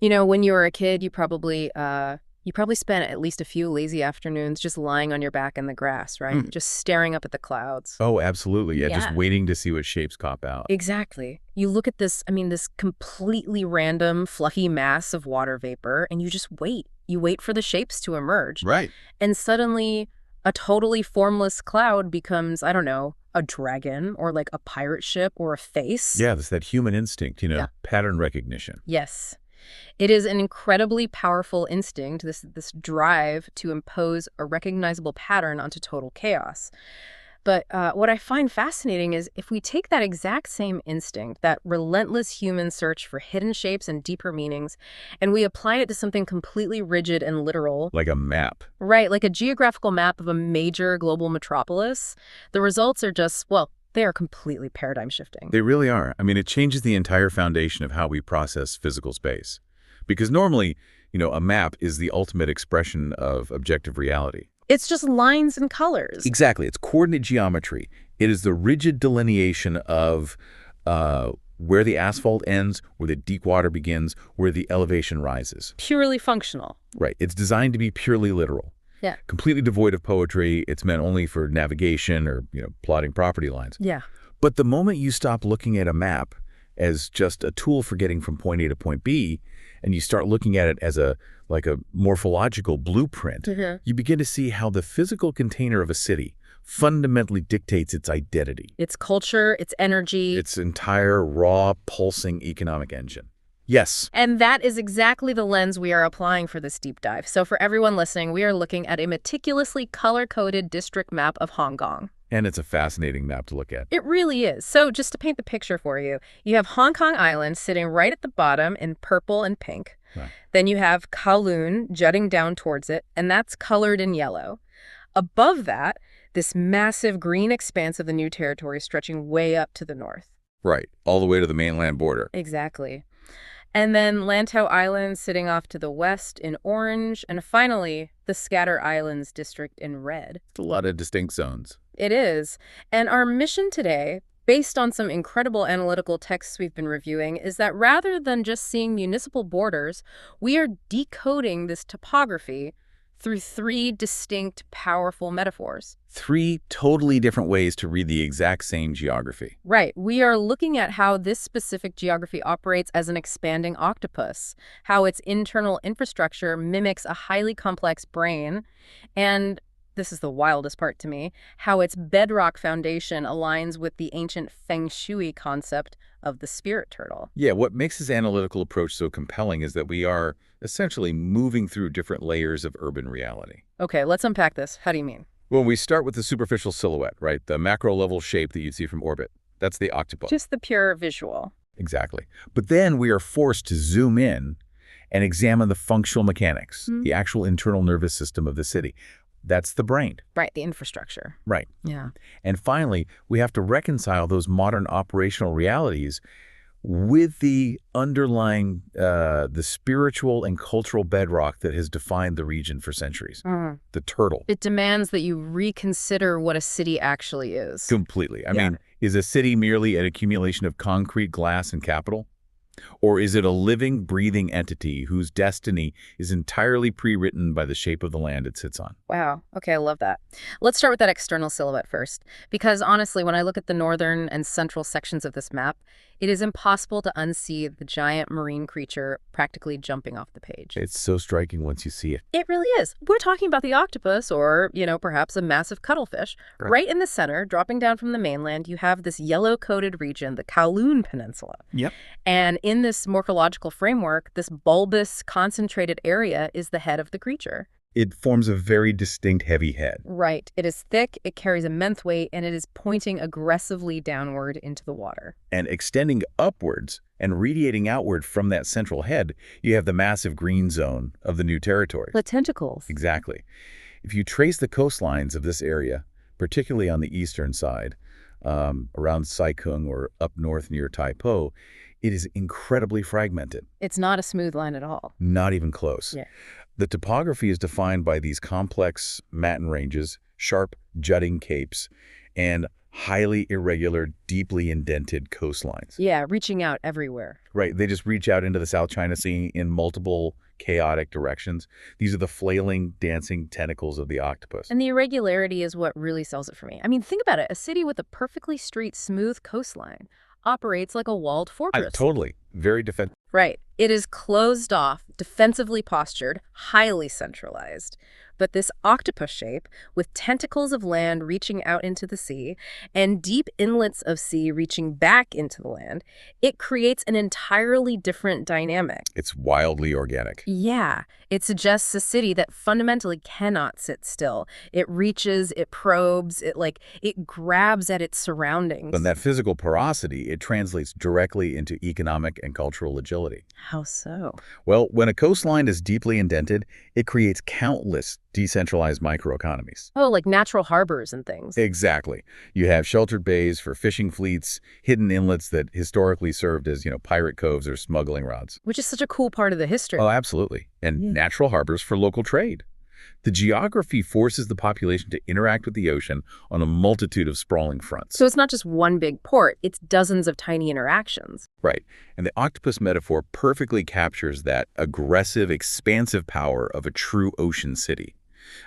You know, when you were a kid, you probably spent at least a few lazy afternoons just lying on your back in the grass, right? Just staring up at the clouds. Oh, absolutely. Yeah, just Yeah. waiting to see what shapes pop out. Exactly. You look at this, this completely random, fluffy mass of water vapor, and you just wait. You wait for the shapes to emerge. Right. And suddenly, a totally formless cloud becomes, I don't know, a dragon or like a pirate ship or a face. Yeah, there's that human instinct, Yeah. pattern recognition. Yes. It is an incredibly powerful instinct, this drive to impose a recognizable pattern onto total chaos. But what I find fascinating is if we take that exact same instinct, that relentless human search for hidden shapes and deeper meanings, and we apply it to something completely rigid and literal. Like a map. Right, like a geographical map of a major global metropolis, the results are just, well, they are completely paradigm shifting. They really are. It changes the entire foundation of how we process physical space. Because normally, a map is the ultimate expression of objective reality. It's just lines and colors. Exactly. It's coordinate geometry. It is the rigid delineation of where the asphalt ends, where the deep water begins, where the elevation rises. Purely functional. Right. It's designed to be purely literal. Yeah. Completely devoid of poetry. It's meant only for navigation or, plotting property lines. Yeah. But the moment you stop looking at a map as just a tool for getting from point A to point B, and you start looking at it as a morphological blueprint, you begin to see how the physical container of a city fundamentally dictates its identity. Its culture, its energy. Its entire raw, pulsing economic engine. Yes. And that is exactly the lens we are applying for this deep dive. So for everyone listening, we are looking at a meticulously color-coded district map of Hong Kong. And it's a fascinating map to look at. It really is. So just to paint the picture for you, you have Hong Kong Island sitting right at the bottom in purple and pink. Right. Then you have Kowloon jutting down towards it, and that's colored in yellow. Above that, this massive green expanse of the new territory stretching way up to the north. Right. All the way to the mainland border. Exactly. And then Lantau Island sitting off to the west in orange, and finally, the Scatter Islands district in red. It's a lot of distinct zones. It is. And our mission today, based on some incredible analytical texts we've been reviewing, is that rather than just seeing municipal borders, we are decoding this topography through three distinct, powerful metaphors. Three totally different ways to read the exact same geography. Right. We are looking at how this specific geography operates as an expanding octopus, how its internal infrastructure mimics a highly complex brain, and this is the wildest part to me, how its bedrock foundation aligns with the ancient feng shui concept of the spirit turtle. Yeah, what makes this analytical approach so compelling is that we are essentially moving through different layers of urban reality. Okay, let's unpack this. How do you mean? Well, we start with the superficial silhouette, right? The macro-level shape that you see from orbit. That's the octopus. Just the pure visual. Exactly. But then we are forced to zoom in and examine the functional mechanics, the actual internal nervous system of the city. That's the brain. Right, the infrastructure. Right. Yeah. And finally, we have to reconcile those modern operational realities with the underlying, the spiritual and cultural bedrock that has defined the region for centuries. The turtle. It demands that you reconsider what a city actually is. Completely. I mean, is a city merely an accumulation of concrete, glass, and capital? Or is it a living, breathing entity whose destiny is entirely pre-written by the shape of the land it sits on? Wow. Okay, I love that. Let's start with that external silhouette first. Because honestly, when I look at the northern and central sections of this map, it is impossible to unsee the giant marine creature practically jumping off the page. It's so striking once you see it. It really is. We're talking about the octopus or, perhaps a massive cuttlefish. Right in the center, dropping down from the mainland, you have this yellow-coated region, the Kowloon Peninsula. Yep. And in this morphological framework, this bulbous, concentrated area is the head of the creature. It forms a very distinct heavy head. Right. It is thick, it carries immense weight, and it is pointing aggressively downward into the water. And extending upwards and radiating outward from that central head, you have the massive green zone of the new territory. The tentacles. Exactly. If you trace the coastlines of this area, particularly on the eastern side, around Sai Kung or up north near Tai Po, it is incredibly fragmented. It's not a smooth line at all. Not even close. Yeah. The topography is defined by these complex mountain ranges, sharp jutting capes, and highly irregular, deeply indented coastlines. Yeah, reaching out everywhere. Right, they just reach out into the South China Sea in multiple chaotic directions. These are the flailing, dancing tentacles of the octopus. And the irregularity is what really sells it for me. I mean, think about it. A city with a perfectly straight, smooth coastline operates like a walled fortress. Totally. Very defensive. Right. It is closed off, defensively postured, highly centralized. But this octopus shape, with tentacles of land reaching out into the sea and deep inlets of sea reaching back into the land, it creates an entirely different dynamic. It's wildly organic. Yeah. It suggests a city that fundamentally cannot sit still. It reaches, it probes, it grabs at its surroundings. And that physical porosity, it translates directly into economic and cultural agility. How so? Well, when a coastline is deeply indented, it creates countless decentralized microeconomies. Oh, like natural harbors and things. Exactly. You have sheltered bays for fishing fleets, hidden inlets that historically served as, pirate coves or smuggling routes. Which is such a cool part of the history. Oh, absolutely. And natural harbors for local trade. The geography forces the population to interact with the ocean on a multitude of sprawling fronts. So it's not just one big port, it's dozens of tiny interactions. Right. And the octopus metaphor perfectly captures that aggressive, expansive power of a true ocean city.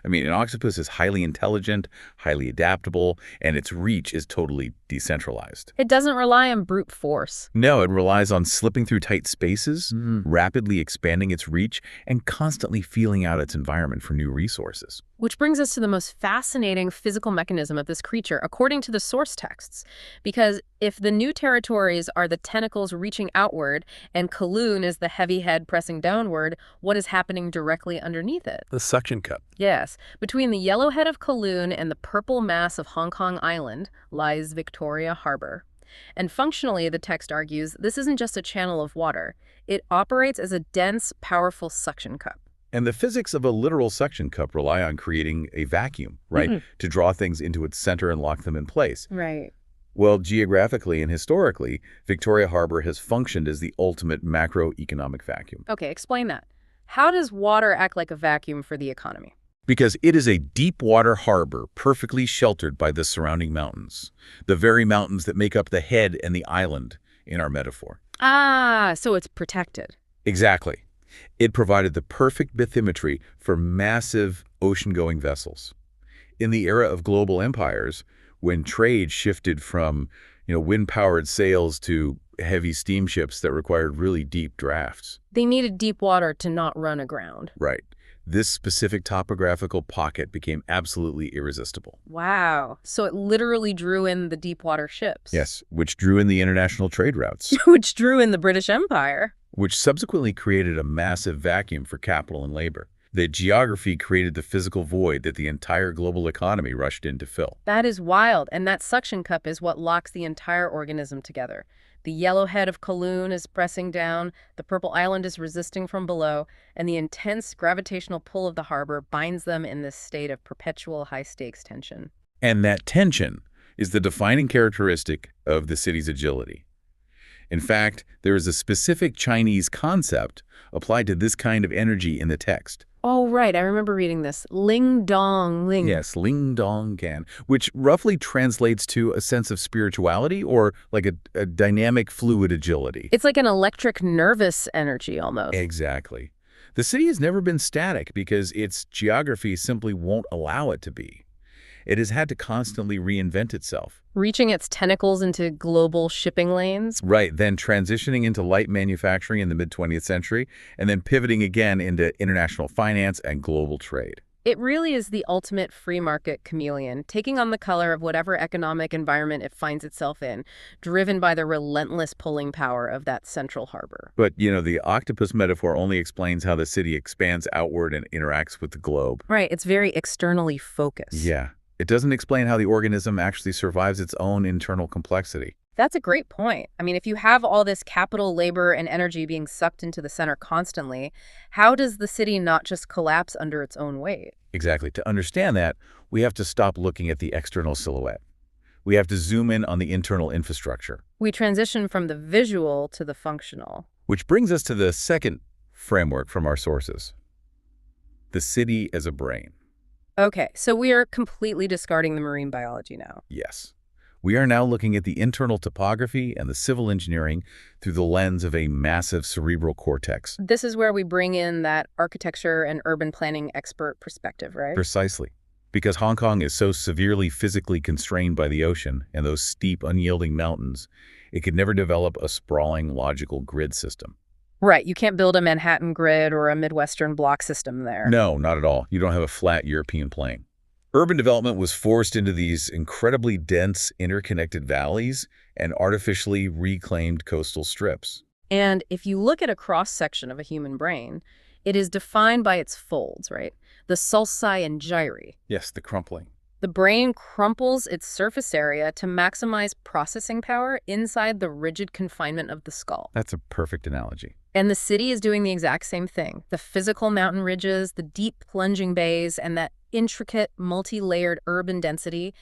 I mean, an octopus is highly intelligent, highly adaptable, and its reach is totally decentralized. It doesn't rely on brute force. No, it relies on slipping through tight spaces, rapidly expanding its reach, and constantly feeling out its environment for new resources. Which brings us to the most fascinating physical mechanism of this creature, according to the source texts. Because if the new territories are the tentacles reaching outward and Kowloon is the heavy head pressing downward, what is happening directly underneath it? The suction cup. Yes. Between the yellow head of Kowloon and the purple mass of Hong Kong Island lies Victoria Harbor. And functionally, the text argues, this isn't just a channel of water. It operates as a dense, powerful suction cup. And the physics of a literal suction cup rely on creating a vacuum, right, to draw things into its center and lock them in place. Right. Well, geographically and historically, Victoria Harbor has functioned as the ultimate macroeconomic vacuum. Okay, explain that. How does water act like a vacuum for the economy? Because it is a deep water harbor perfectly sheltered by the surrounding mountains, the very mountains that make up the head and the island in our metaphor. Ah, so it's protected. Exactly. It provided the perfect bathymetry for massive ocean-going vessels. In the era of global empires, when trade shifted from, wind-powered sails to heavy steamships that required really deep drafts. They needed deep water to not run aground. Right. This specific topographical pocket became absolutely irresistible. Wow. So it literally drew in the deep water ships. Yes, which drew in the international trade routes. Which drew in the British Empire. Which subsequently created a massive vacuum for capital and labor. The geography created the physical void that the entire global economy rushed in to fill. That is wild, and that suction cup is what locks the entire organism together. The yellow head of Kowloon is pressing down, the purple island is resisting from below, and the intense gravitational pull of the harbor binds them in this state of perpetual high-stakes tension. And that tension is the defining characteristic of the city's agility. In fact, there is a specific Chinese concept applied to this kind of energy in the text. Oh, right. I remember reading this. Ling dong ling. Yes, ling dong gan, which roughly translates to a sense of spirituality or like a dynamic fluid agility. It's like an electric nervous energy almost. Exactly. The city has never been static because its geography simply won't allow it to be. It has had to constantly reinvent itself. Reaching its tentacles into global shipping lanes. Right, then transitioning into light manufacturing in the mid-20th century, and then pivoting again into international finance and global trade. It really is the ultimate free market chameleon, taking on the color of whatever economic environment it finds itself in, driven by the relentless pulling power of that central harbor. But, the octopus metaphor only explains how the city expands outward and interacts with the globe. Right, it's very externally focused. Yeah. It doesn't explain how the organism actually survives its own internal complexity. That's a great point. I mean, if you have all this capital, labor, and energy being sucked into the center constantly, how does the city not just collapse under its own weight? Exactly. To understand that, we have to stop looking at the external silhouette. We have to zoom in on the internal infrastructure. We transition from the visual to the functional. Which brings us to the second framework from our sources. The city as a brain. Okay, so we are completely discarding the marine biology now. Yes. We are now looking at the internal topography and the civil engineering through the lens of a massive cerebral cortex. This is where we bring in that architecture and urban planning expert perspective, right? Precisely. Because Hong Kong is so severely physically constrained by the ocean and those steep, unyielding mountains, it could never develop a sprawling, logical grid system. Right. You can't build a Manhattan grid or a Midwestern block system there. No, not at all. You don't have a flat European plain. Urban development was forced into these incredibly dense, interconnected valleys and artificially reclaimed coastal strips. And if you look at a cross-section of a human brain, it is defined by its folds, right? The sulci and gyri. Yes, the crumpling. The brain crumples its surface area to maximize processing power inside the rigid confinement of the skull. That's a perfect analogy. And the city is doing the exact same thing. The physical mountain ridges, the deep plunging bays, and that intricate, multi-layered urban density,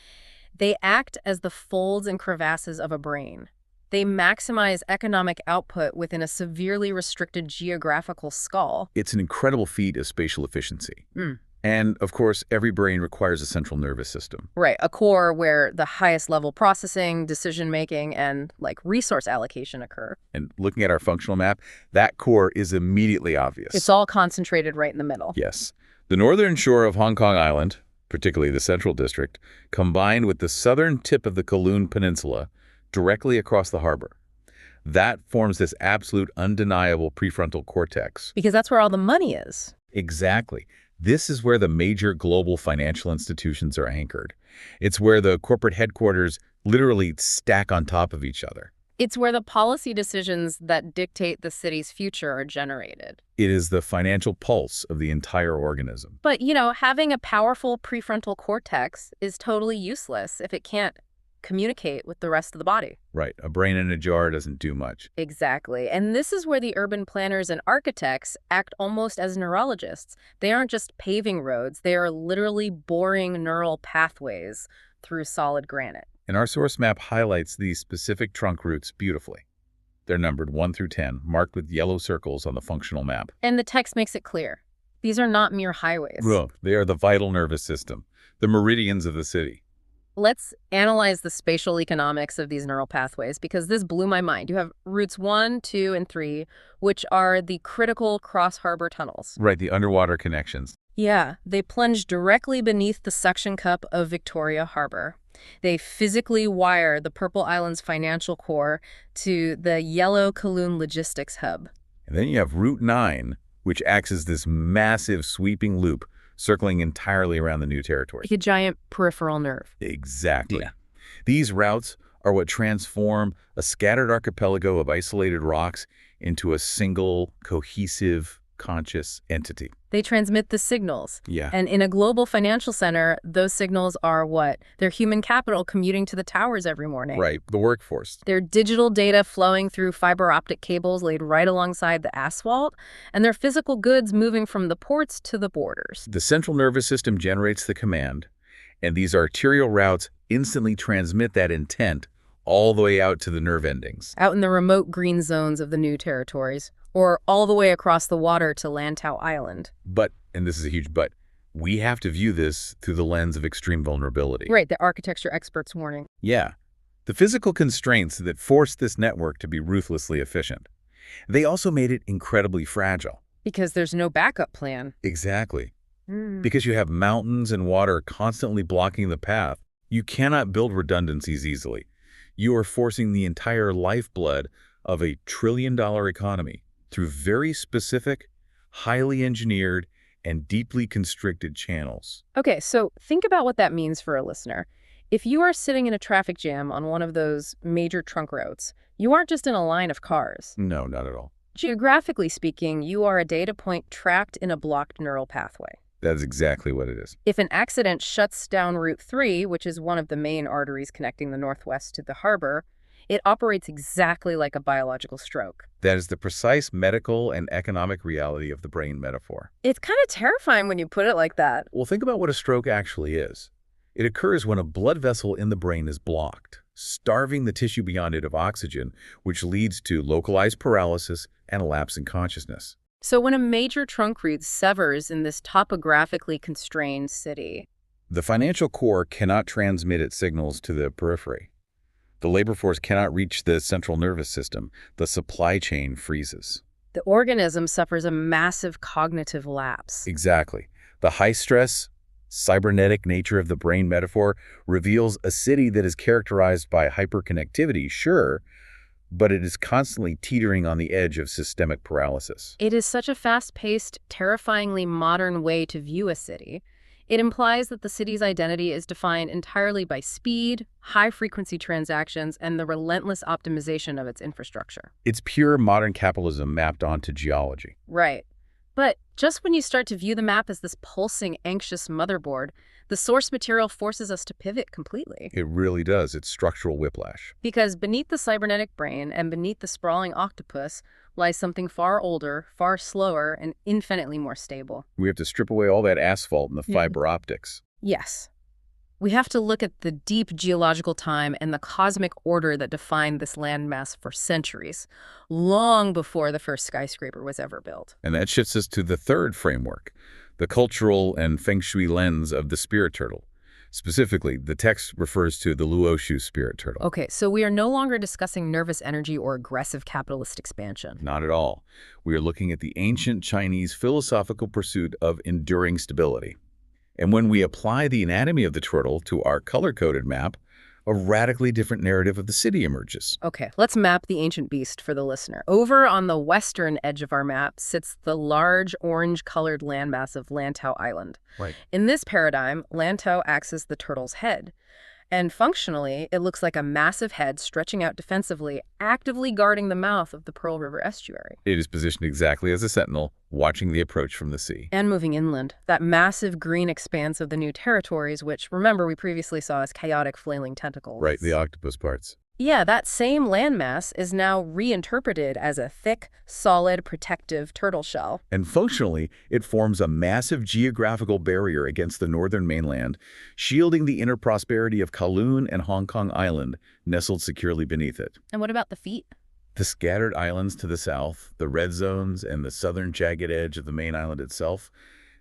they act as the folds and crevasses of a brain. They maximize economic output within a severely restricted geographical skull. It's an incredible feat of spatial efficiency. Mm. And, of course, every brain requires a central nervous system. Right, a core where the highest level processing, decision-making, and, resource allocation occur. And looking at our functional map, that core is immediately obvious. It's all concentrated right in the middle. Yes. The northern shore of Hong Kong Island, particularly the Central District, combined with the southern tip of the Kowloon Peninsula, directly across the harbor. That forms this absolute, undeniable prefrontal cortex. Because that's where all the money is. Exactly. This is where the major global financial institutions are anchored. It's where the corporate headquarters literally stack on top of each other. It's where the policy decisions that dictate the city's future are generated. It is the financial pulse of the entire organism. But, having a powerful prefrontal cortex is totally useless if it can't communicate with the rest of the body. Right. A brain in a jar doesn't do much. Exactly. And this is where the urban planners and architects act almost as neurologists. They aren't just paving roads. They are literally boring neural pathways through solid granite. And our source map highlights these specific trunk routes beautifully. They're numbered 1 through 10, marked with yellow circles on the functional map. And the text makes it clear. These are not mere highways. No, they are the vital nervous system, the meridians of the city. Let's analyze the spatial economics of these neural pathways, because this blew my mind. You have routes 1, 2, and 3, which are the critical cross-harbor tunnels. Right, the underwater connections. Yeah, they plunge directly beneath the suction cup of Victoria Harbor. They physically wire the Purple Island's financial core to the yellow Kowloon logistics hub. And then you have Route 9, which acts as this massive sweeping loop circling entirely around the new territory. Like a giant peripheral nerve. Exactly. Yeah. These routes are what transform a scattered archipelago of isolated rocks into a single, cohesive, conscious entity. They transmit the signals. Yeah. And in a global financial center, those signals are what? They're human capital commuting to the towers every morning. Right, the workforce. They're digital data flowing through fiber optic cables laid right alongside the asphalt, and they're physical goods moving from the ports to the borders. The central nervous system generates the command, and these arterial routes instantly transmit that intent all the way out to the nerve endings. Out in the remote green zones of the new territories, or all the way across the water to Lantau Island. But, and this is a huge but, we have to view this through the lens of extreme vulnerability. Right, the architecture expert's warning. Yeah. The physical constraints that forced this network to be ruthlessly efficient. They also made it incredibly fragile. Because there's no backup plan. Exactly. Because you have mountains and water constantly blocking the path, you cannot build redundancies easily. You are forcing the entire lifeblood of a trillion-dollar economy through very specific, highly engineered, and deeply constricted channels. Okay, so think about what that means for a listener. If you are sitting in a traffic jam on one of those major trunk routes, you aren't just in a line of cars. No, not at all. Geographically speaking, you are a data point trapped in a blocked neural pathway. That's exactly what it is. If an accident shuts down Route 3, which is one of the main arteries connecting the Northwest to the harbor, it operates exactly like a biological stroke. That is the precise medical and economic reality of the brain metaphor. It's kind of terrifying when you put it like that. Well, think about what a stroke actually is. It occurs when a blood vessel in the brain is blocked, starving the tissue beyond it of oxygen, which leads to localized paralysis and a lapse in consciousness. So when a major trunk route severs in this topographically constrained city, the financial core cannot transmit its signals to the periphery. The labor force cannot reach the central nervous system. The supply chain freezes. The organism suffers a massive cognitive lapse. Exactly. The high-stress, cybernetic nature of the brain metaphor reveals a city that is characterized by hyperconnectivity, sure, but it is constantly teetering on the edge of systemic paralysis. It is such a fast-paced, terrifyingly modern way to view a city. It implies that the city's identity is defined entirely by speed, high-frequency transactions, and the relentless optimization of its infrastructure. It's pure modern capitalism mapped onto geology. Right. But just when you start to view the map as this pulsing, anxious motherboard, the source material forces us to pivot completely. It really does. It's structural whiplash. Because beneath the cybernetic brain and beneath the sprawling octopus lies something far older, far slower, and infinitely more stable. We have to strip away all that asphalt and the fiber optics. Yes. We have to look at the deep geological time and the cosmic order that defined this landmass for centuries, long before the first skyscraper was ever built. And that shifts us to the third framework, the cultural and feng shui lens of the spirit turtle. Specifically, the text refers to the Luoshu spirit turtle. Okay, so we are no longer discussing nervous energy or aggressive capitalist expansion. Not at all. We are looking at the ancient Chinese philosophical pursuit of enduring stability. And when we apply the anatomy of the turtle to our color-coded map, a radically different narrative of the city emerges. Okay, let's map the ancient beast for the listener. Over on the western edge of our map sits the large orange-colored landmass of Lantau Island. Right. In this paradigm, Lantau acts as the turtle's head. And functionally, it looks like a massive head stretching out defensively, actively guarding the mouth of the Pearl River estuary. It is positioned exactly as a sentinel, watching the approach from the sea. And moving inland, that massive green expanse of the new territories, which, remember, we previously saw as chaotic flailing tentacles. Right, the octopus parts. Yeah, that same landmass is now reinterpreted as a thick, solid, protective turtle shell. And functionally, it forms a massive geographical barrier against the northern mainland, shielding the inner prosperity of Kowloon and Hong Kong Island, nestled securely beneath it. And what about the feet? The scattered islands to the south, the red zones, and the southern jagged edge of the main island itself,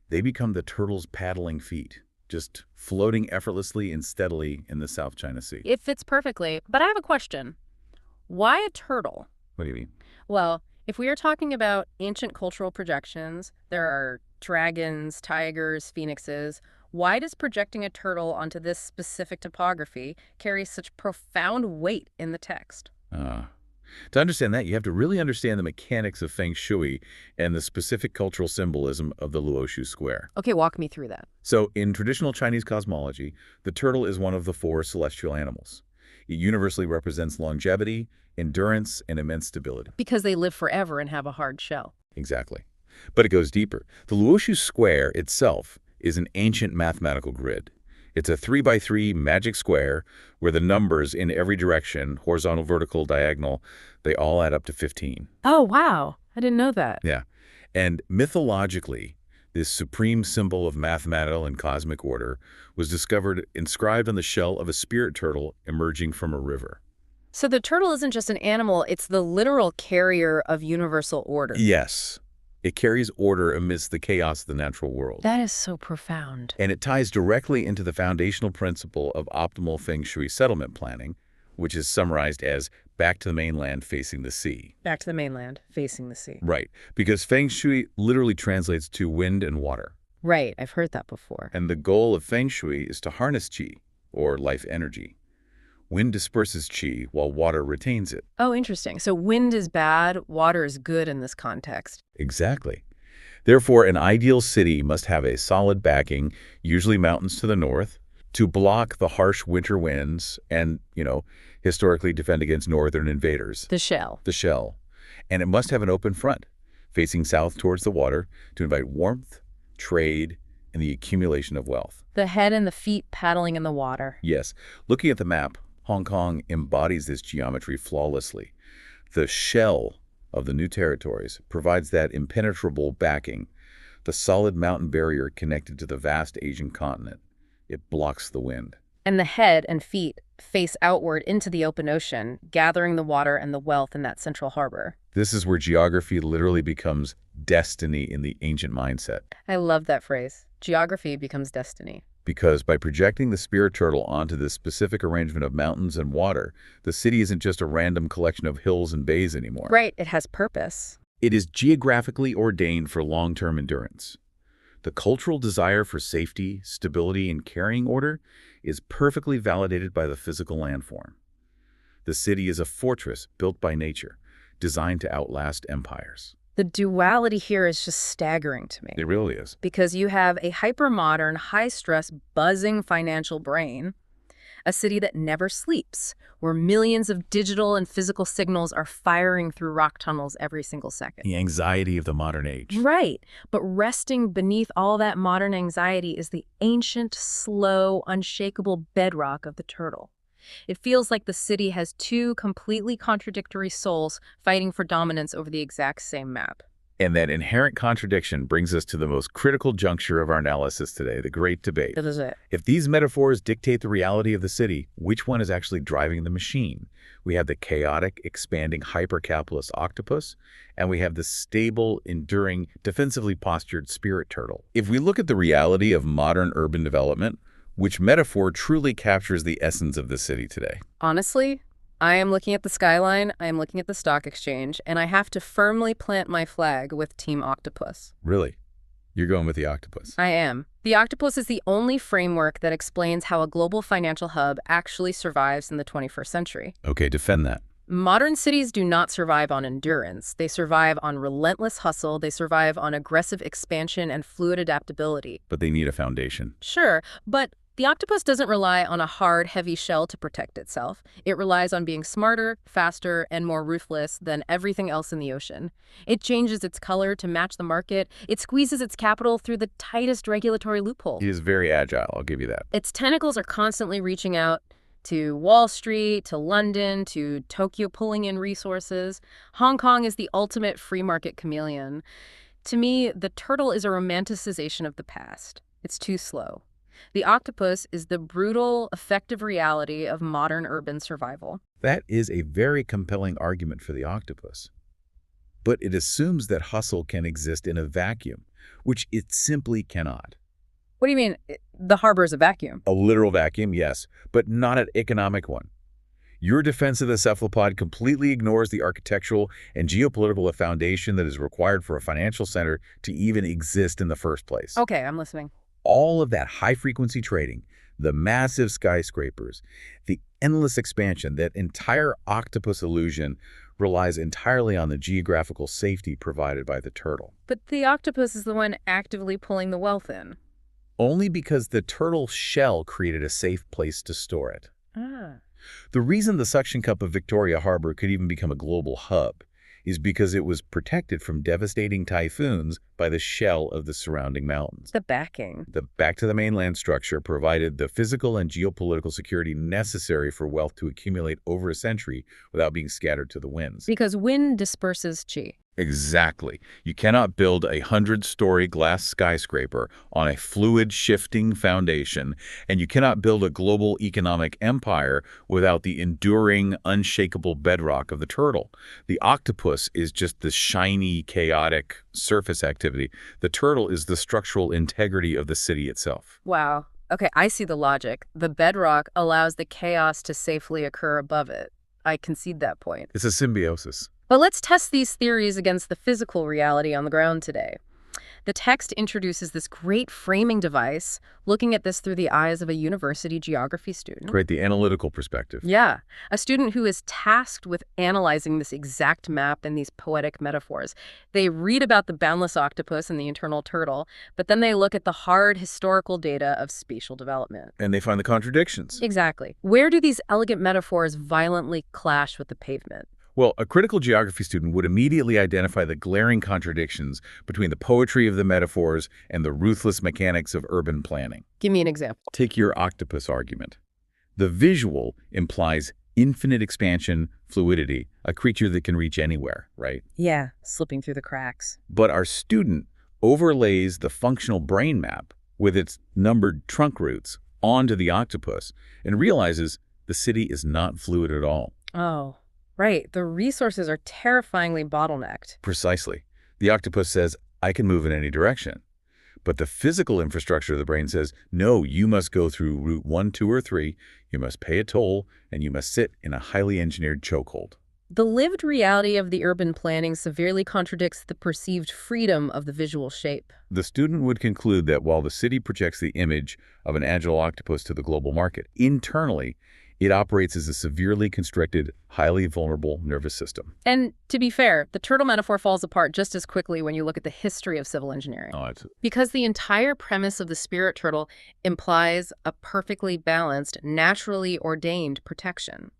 they become the turtle's paddling feet, just floating effortlessly and steadily in the South China Sea. It fits perfectly, but I have a question. Why a turtle? What do you mean? Well, if we are talking about ancient cultural projections, there are dragons, tigers, phoenixes. Why does projecting a turtle onto this specific topography carry such profound weight in the text? To understand that, you have to really understand the mechanics of feng shui and the specific cultural symbolism of the Luoshu square. Okay, walk me through that. So, in traditional Chinese cosmology, the turtle is one of the 4 celestial animals. It universally represents longevity, endurance, and immense stability. Because they live forever and have a hard shell. Exactly. But it goes deeper. The Luoshu square itself is an ancient mathematical grid. It's a 3x3 magic square where the numbers in every direction, horizontal, vertical, diagonal, they all add up to 15. Oh, wow. I didn't know that. Yeah. And mythologically, this supreme symbol of mathematical and cosmic order was discovered inscribed on the shell of a spirit turtle emerging from a river. So the turtle isn't just an animal, it's the literal carrier of universal order. Yes. It carries order amidst the chaos of the natural world. That is so profound. And it ties directly into the foundational principle of optimal feng shui settlement planning, which is summarized as back to the mainland facing the sea. Back to the mainland, facing the sea. Right, because feng shui literally translates to wind and water. Right, I've heard that before. And the goal of feng shui is to harness qi, or life energy. Wind disperses qi while water retains it. Oh, interesting. So wind is bad, water is good in this context. Exactly. Therefore, an ideal city must have a solid backing, usually mountains to the north, to block the harsh winter winds and, historically defend against northern invaders. The shell. The shell. And it must have an open front, facing south towards the water, to invite warmth, trade, and the accumulation of wealth. The head and the feet paddling in the water. Yes. Looking at the map, Hong Kong embodies this geometry flawlessly. The shell of the new territories provides that impenetrable backing, the solid mountain barrier connected to the vast Asian continent. It blocks the wind. And the head and feet face outward into the open ocean, gathering the water and the wealth in that central harbor. This is where geography literally becomes destiny in the ancient mindset. I love that phrase. Geography becomes destiny. Because by projecting the spirit turtle onto this specific arrangement of mountains and water, the city isn't just a random collection of hills and bays anymore. Right, it has purpose. It is geographically ordained for long-term endurance. The cultural desire for safety, stability, and carrying order is perfectly validated by the physical landform. The city is a fortress built by nature, designed to outlast empires. The duality here is just staggering to me. It really is. Because you have a hyper-modern, high-stress, buzzing financial brain, a city that never sleeps, where millions of digital and physical signals are firing through rock tunnels every single second. The anxiety of the modern age. Right. But resting beneath all that modern anxiety is the ancient, slow, unshakable bedrock of the turtle. It feels like the city has two completely contradictory souls fighting for dominance over the exact same map. And that inherent contradiction brings us to the most critical juncture of our analysis today, the great debate. That is it. If these metaphors dictate the reality of the city, which one is actually driving the machine? We have the chaotic, expanding, hyper-capitalist octopus, and we have the stable, enduring, defensively postured spirit turtle. If we look at the reality of modern urban development, which metaphor truly captures the essence of the city today? Honestly, I am looking at the skyline, I am looking at the stock exchange, and I have to firmly plant my flag with Team Octopus. Really? You're going with the octopus? I am. The octopus is the only framework that explains how a global financial hub actually survives in the 21st century. Okay, defend that. Modern cities do not survive on endurance. They survive on relentless hustle. They survive on aggressive expansion and fluid adaptability. But they need a foundation. Sure, but the octopus doesn't rely on a hard, heavy shell to protect itself. It relies on being smarter, faster, and more ruthless than everything else in the ocean. It changes its color to match the market. It squeezes its capital through the tightest regulatory loophole. It is very agile, I'll give you that. Its tentacles are constantly reaching out to Wall Street, to London, to Tokyo, pulling in resources. Hong Kong is the ultimate free market chameleon. To me, the turtle is a romanticization of the past. It's too slow. The octopus is the brutal, effective reality of modern urban survival. That is a very compelling argument for the octopus. But it assumes that hustle can exist in a vacuum, which it simply cannot. What do you mean? The harbor is a vacuum? A literal vacuum, yes, but not an economic one. Your defense of the cephalopod completely ignores the architectural and geopolitical foundation that is required for a financial center to even exist in the first place. Okay, I'm listening. All of that high-frequency trading, the massive skyscrapers, the endless expansion, that entire octopus illusion relies entirely on the geographical safety provided by the turtle. But the octopus is the one actively pulling the wealth in. Only because the turtle shell created a safe place to store it. Ah. The reason the suction cup of Victoria Harbor could even become a global hub is because it was protected from devastating typhoons by the shell of the surrounding mountains. The backing. The back-to-the-mainland structure provided the physical and geopolitical security necessary for wealth to accumulate over a century without being scattered to the winds. Because wind disperses chi. Exactly. You cannot build a 100-story glass skyscraper on a fluid, shifting foundation, and you cannot build a global economic empire without the enduring, unshakable bedrock of the turtle. The octopus is just the shiny, chaotic surface activity. The turtle is the structural integrity of the city itself. Wow. Okay, I see the logic. The bedrock allows the chaos to safely occur above it. I concede that point. It's a symbiosis. But let's test these theories against the physical reality on the ground today. The text introduces this great framing device, looking at this through the eyes of a university geography student. Great, the analytical perspective. Yeah, a student who is tasked with analyzing this exact map and these poetic metaphors. They read about the boundless octopus and the internal turtle, but then they look at the hard historical data of spatial development. And they find the contradictions. Exactly. Where do these elegant metaphors violently clash with the pavement? Well, a critical geography student would immediately identify the glaring contradictions between the poetry of the metaphors and the ruthless mechanics of urban planning. Give me an example. Take your octopus argument. The visual implies infinite expansion, fluidity, a creature that can reach anywhere, right? Yeah, slipping through the cracks. But our student overlays the functional brain map with its numbered trunk roots onto the octopus and realizes the city is not fluid at all. Oh. Right. The resources are terrifyingly bottlenecked. Precisely. The octopus says, I can move in any direction. But the physical infrastructure of the brain says, no, you must go through route 1, 2, or 3, you must pay a toll, and you must sit in a highly engineered chokehold. The lived reality of the urban planning severely contradicts the perceived freedom of the visual shape. The student would conclude that while the city projects the image of an agile octopus to the global market, internally, it operates as a severely constricted, highly vulnerable nervous system. And to be fair, the turtle metaphor falls apart just as quickly when you look at the history of civil engineering. Because the entire premise of the spirit turtle implies a perfectly balanced, naturally ordained protection.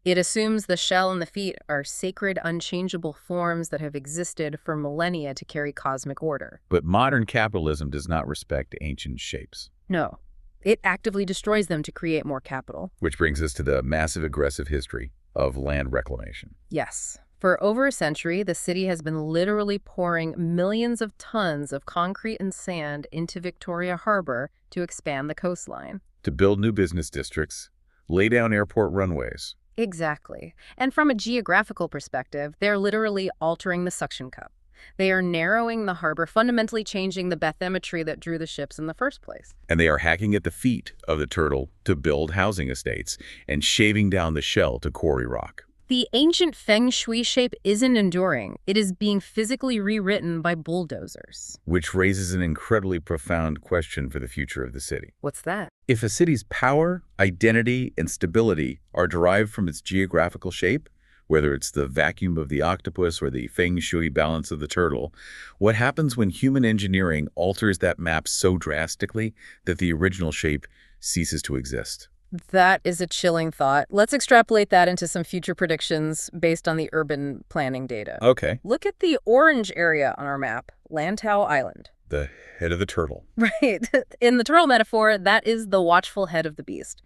It assumes the shell and the feet are sacred, unchangeable forms that have existed for millennia to carry cosmic order. But modern capitalism does not respect ancient shapes. No. It actively destroys them to create more capital. Which brings us to the massive aggressive history of land reclamation. Yes. For over a century, the city has been literally pouring millions of tons of concrete and sand into Victoria Harbor to expand the coastline. To build new business districts, lay down airport runways. Exactly. And from a geographical perspective, they're literally altering the suction cup. They are narrowing the harbor, fundamentally changing the bathymetry that drew the ships in the first place. And they are hacking at the feet of the turtle to build housing estates and shaving down the shell to quarry rock. The ancient feng shui shape isn't enduring. It is being physically rewritten by bulldozers. Which raises an incredibly profound question for the future of the city. What's that? If a city's power, identity, and stability are derived from its geographical shape, whether it's the vacuum of the octopus or the feng shui balance of the turtle, what happens when human engineering alters that map so drastically that the original shape ceases to exist? That is a chilling thought. Let's extrapolate that into some future predictions based on the urban planning data. Okay. Look at the orange area on our map, Lantau Island. The head of the turtle. Right. In the turtle metaphor, that is the watchful head of the beast.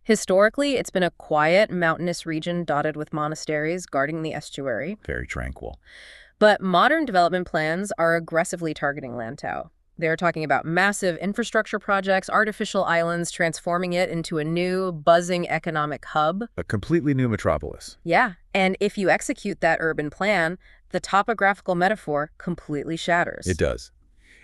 Historically, it's been a quiet, mountainous region dotted with monasteries guarding the estuary. Very tranquil. But modern development plans are aggressively targeting Lantau. They're talking about massive infrastructure projects, artificial islands, transforming it into a new, buzzing economic hub. A completely new metropolis. Yeah, and if you execute that urban plan, the topographical metaphor completely shatters. It does.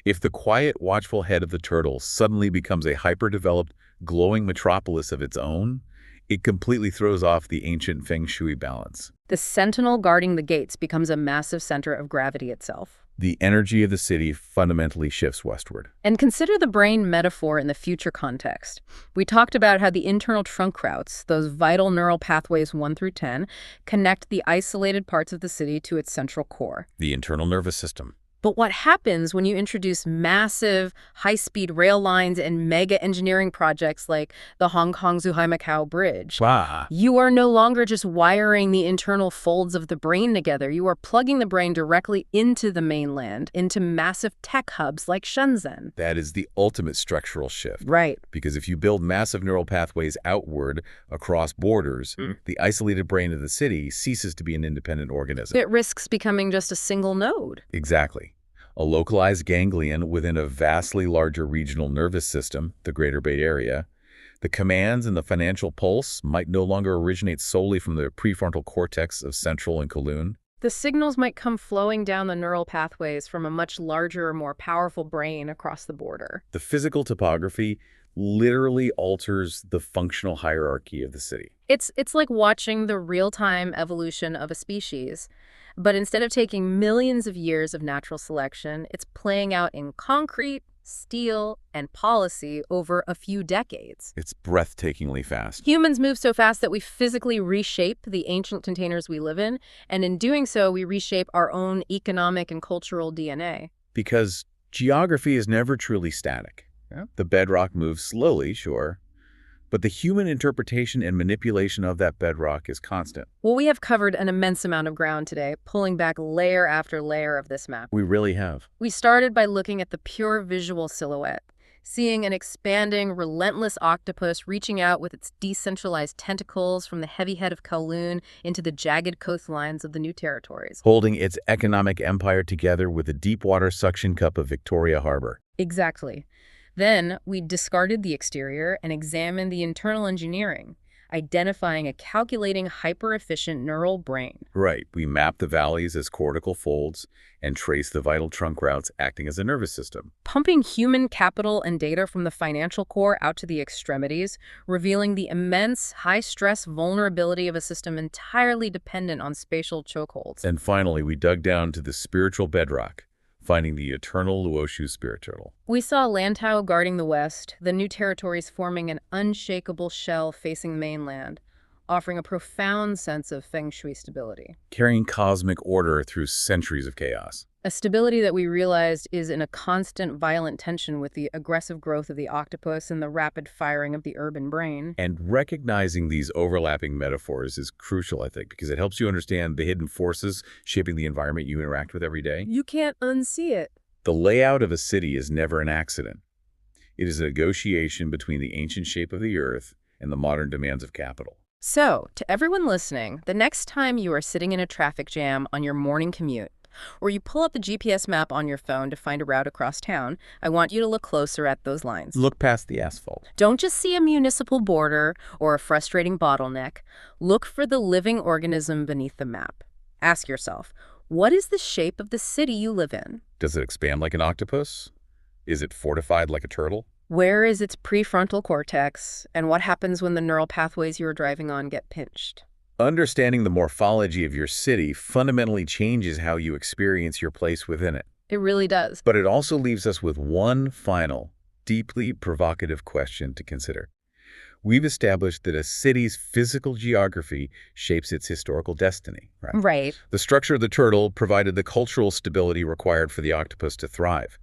If the quiet, watchful head of the turtle suddenly becomes a hyper-developed, glowing metropolis of its own, it completely throws off the ancient feng shui balance. The sentinel guarding the gates becomes a massive center of gravity itself. The energy of the city fundamentally shifts westward. And consider the brain metaphor in the future context. We talked about how the internal trunk routes, those vital neural pathways 1 through 10, connect the isolated parts of the city to its central core. The internal nervous system. But what happens when you introduce massive, high-speed rail lines and mega engineering projects like the Hong Kong-Zhuhai-Macau Bridge? Wow. You are no longer just wiring the internal folds of the brain together. You are plugging the brain directly into the mainland, into massive tech hubs like Shenzhen. That is the ultimate structural shift. Right. Because if you build massive neural pathways outward across borders, the isolated brain of the city ceases to be an independent organism. It risks becoming just a single node. Exactly. A localized ganglion within a vastly larger regional nervous system, the Greater Bay Area. The commands and the financial pulse might no longer originate solely from the prefrontal cortex of Central and Kowloon. The signals might come flowing down the neural pathways from a much larger, more powerful brain across the border. The physical topography literally alters the functional hierarchy of the city. It's like watching the real-time evolution of a species. But instead of taking millions of years of natural selection, it's playing out in concrete, steel, and policy over a few decades. It's breathtakingly fast. Humans move so fast that we physically reshape the ancient containers we live in, and in doing so, we reshape our own economic and cultural DNA. Because geography is never truly static. Yeah. The bedrock moves slowly, sure, but the human interpretation and manipulation of that bedrock is constant. Well, we have covered an immense amount of ground today, pulling back layer after layer of this map. We really have. We started by looking at the pure visual silhouette, seeing an expanding, relentless octopus reaching out with its decentralized tentacles from the heavy head of Kowloon into the jagged coastlines of the new territories. Holding its economic empire together with the deep water suction cup of Victoria Harbor. Exactly. Then we discarded the exterior and examined the internal engineering. identifying a calculating, hyper-efficient neural brain. Right. We map the valleys as cortical folds and trace the vital trunk routes acting as a nervous system. Pumping human capital and data from the financial core out to the extremities, revealing the immense, high-stress vulnerability of a system entirely dependent on spatial chokeholds. And finally, we dug down to the spiritual bedrock, finding the eternal Luoshu spirit turtle. We saw Lantau guarding the west, the new territories forming an unshakable shell facing mainland, offering a profound sense of feng shui stability. Carrying cosmic order through centuries of chaos. A stability that we realized is in a constant violent tension with the aggressive growth of the octopus and the rapid firing of the urban brain. And recognizing these overlapping metaphors is crucial, I think, because it helps you understand the hidden forces shaping the environment you interact with every day. You can't unsee it. The layout of a city is never an accident. It is a negotiation between the ancient shape of the earth and the modern demands of capital. So, to everyone listening, the next time you are sitting in a traffic jam on your morning commute, or you pull up the GPS map on your phone to find a route across town, I want you to look closer at those lines. Look past the asphalt. Don't just see a municipal border or a frustrating bottleneck. Look for the living organism beneath the map. Ask yourself, what is the shape of the city you live in? Does it expand like an octopus? Is it fortified like a turtle? Where is its prefrontal cortex, and what happens when the neural pathways you are driving on get pinched? Understanding the morphology of your city fundamentally changes how you experience your place within it. It really does. But it also leaves us with one final, deeply provocative question to consider. We've established that a city's physical geography shapes its historical destiny, right? Right. The structure of the turtle provided the cultural stability required for the octopus to thrive.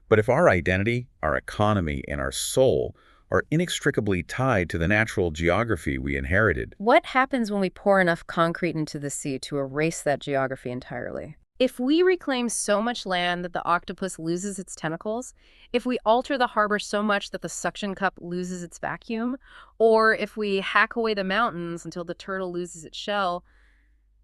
But if our identity, our economy, and our soul are inextricably tied to the natural geography we inherited, what happens when we pour enough concrete into the sea to erase that geography entirely? If we reclaim so much land that the octopus loses its tentacles, if we alter the harbor so much that the suction cup loses its vacuum, or if we hack away the mountains until the turtle loses its shell,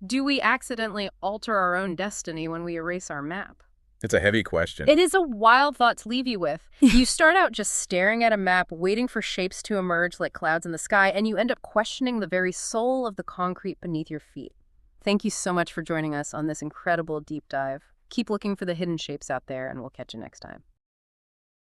do we accidentally alter our own destiny when we erase our map? it's a heavy question. It is a wild thought to leave you with. You start out just staring at a map, waiting for shapes to emerge like clouds in the sky, and you end up questioning the very soul of the concrete beneath your feet. Thank you so much for joining us on this incredible deep dive. Keep looking for the hidden shapes out there, and we'll catch you next time.